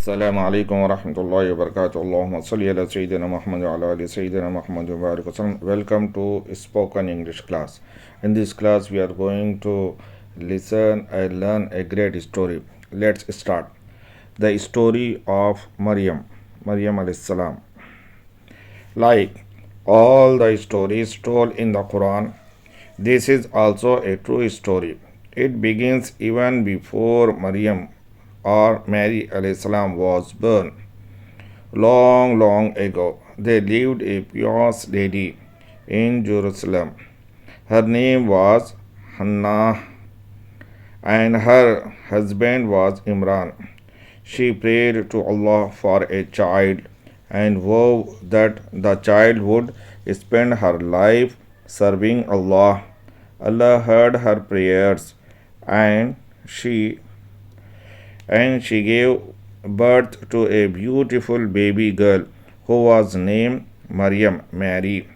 Assalamu alaikum wa rahmatullahi wa barakatuh. Allahumma salli ala Sayyidina Muhammad wa ala ali Sayyidina Muhammad wa barik wa sallam. Welcome to Spoken English class. In this class, we are going to listen and learn a great story. Let's start. The story of Maryam alayhi salam. Like all the stories told in the Quran, this is also a true story. It begins even before Maryam or Mary alayhi salam was born. Long, long ago, there lived a pious lady in Jerusalem. Her name was Hannah and her husband was Imran. She prayed to Allah for a child and vowed that the child would spend her life serving Allah. Allah heard her prayers and she gave birth to a beautiful baby girl who was named Maryam, Mary.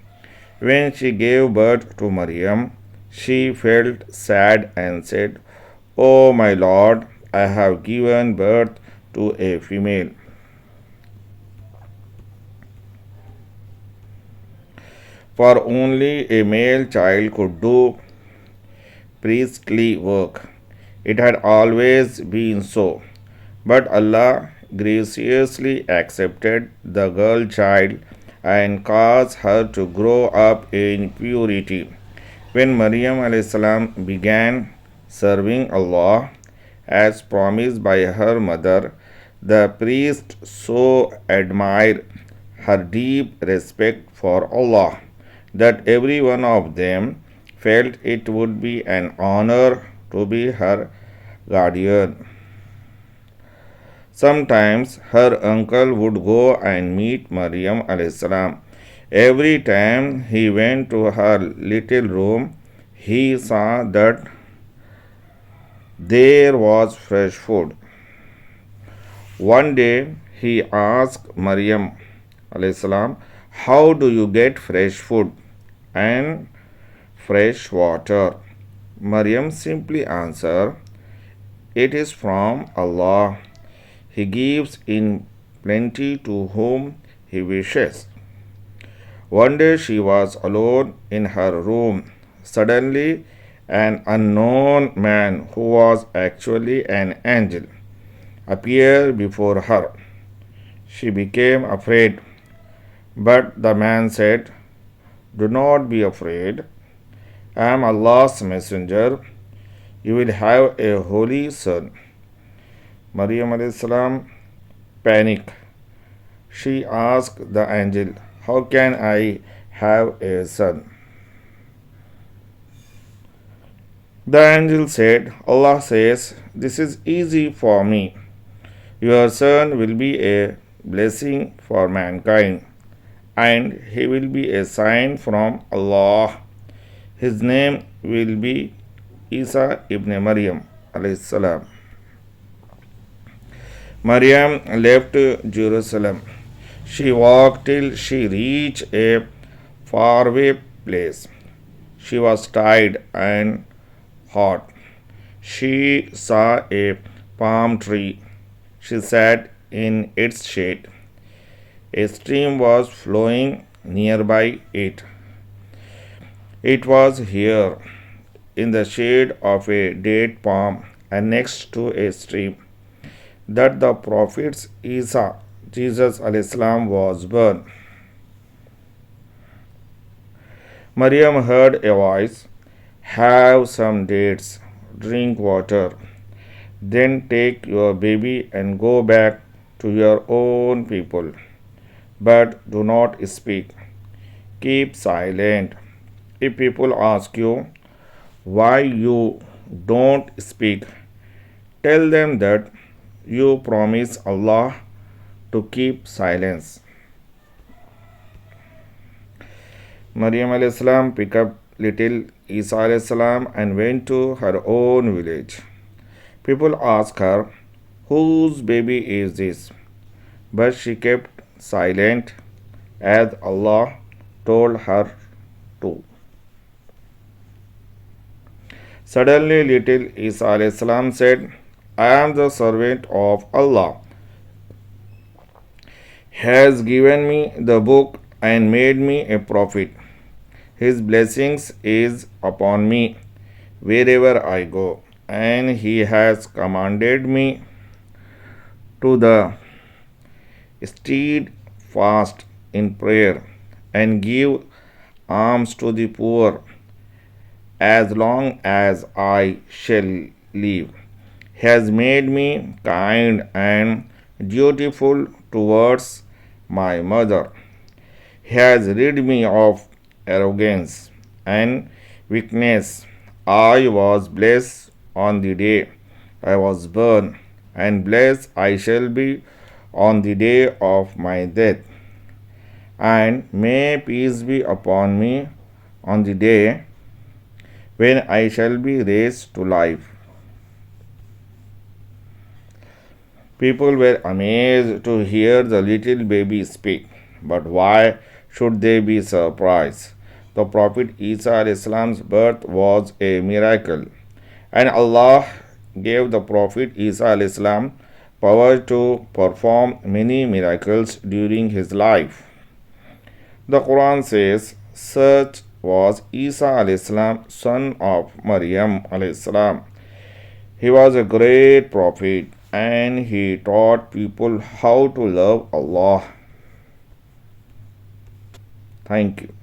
When she gave birth to Maryam, she felt sad and said, "Oh my Lord, I have given birth to a female. For only a male child could do priestly work. It had always been so. But Allah graciously accepted the girl child and caused her to grow up in purity. When Maryam alayhis salam began serving Allah as promised by her mother, the priest so admired her deep respect for Allah that every one of them felt it would be an honor to be her guardian. Sometimes her uncle would go and meet Maryam alayhis salam. Every time he went to her little room, he saw that there was fresh food. One day he asked Maryam alayhis salam, "How do you get fresh food and fresh water?" Maryam simply answered, "It is from Allah. He gives in plenty to whom He wishes." One day she was alone in her room. Suddenly, an unknown man, who was actually an angel, appeared before her. She became afraid, but the man said, "Do not be afraid. I am Allah's messenger. You will have a holy son." Maryam alayhis salam panicked. She asked the angel, "How can I have a son?" The angel said, "Allah says, this is easy for me. Your son will be a blessing for mankind, and he will be a sign from Allah. His name will be Isa ibn Maryam alayhis salam." Maryam left Jerusalem. She walked till she reached a faraway place. She was tired and hot. She saw a palm tree. She sat in its shade. A stream was flowing nearby it. It was here, in the shade of a date palm and next to a stream, that the prophet Isa, Jesus alayhis salam, was born. Maryam heard a voice, "Have some dates, drink water, then take your baby and go back to your own people. But do not speak. Keep silent. If people ask you why you don't speak, tell them that you promise Allah to keep silence." Maryam alayhis salam picked up little Isa alayhis salam and went to her own village. People asked her, "Whose baby is this?" But she kept silent as Allah told her to. Suddenly little Isa alayhis salam said, "I am the servant of Allah. has given me the book and made me a prophet. His blessings is upon me wherever I go, and he has commanded me to the stead fast in prayer and give alms to the poor as long as I shall live. He has made me kind and dutiful towards my mother. He has rid me of arrogance and weakness. I was blessed on the day I was born, and blessed I shall be on the day of my death. And may peace be upon me on the day when I shall be raised to life. People were amazed to hear the little baby speak. But why should they be surprised? The Prophet Isa's birth was a miracle, and Allah gave the Prophet Isa power to perform many miracles during his life. The Quran says, such was Isa son of Maryam salam. He was a great prophet and he taught people how to love Allah. Thank you.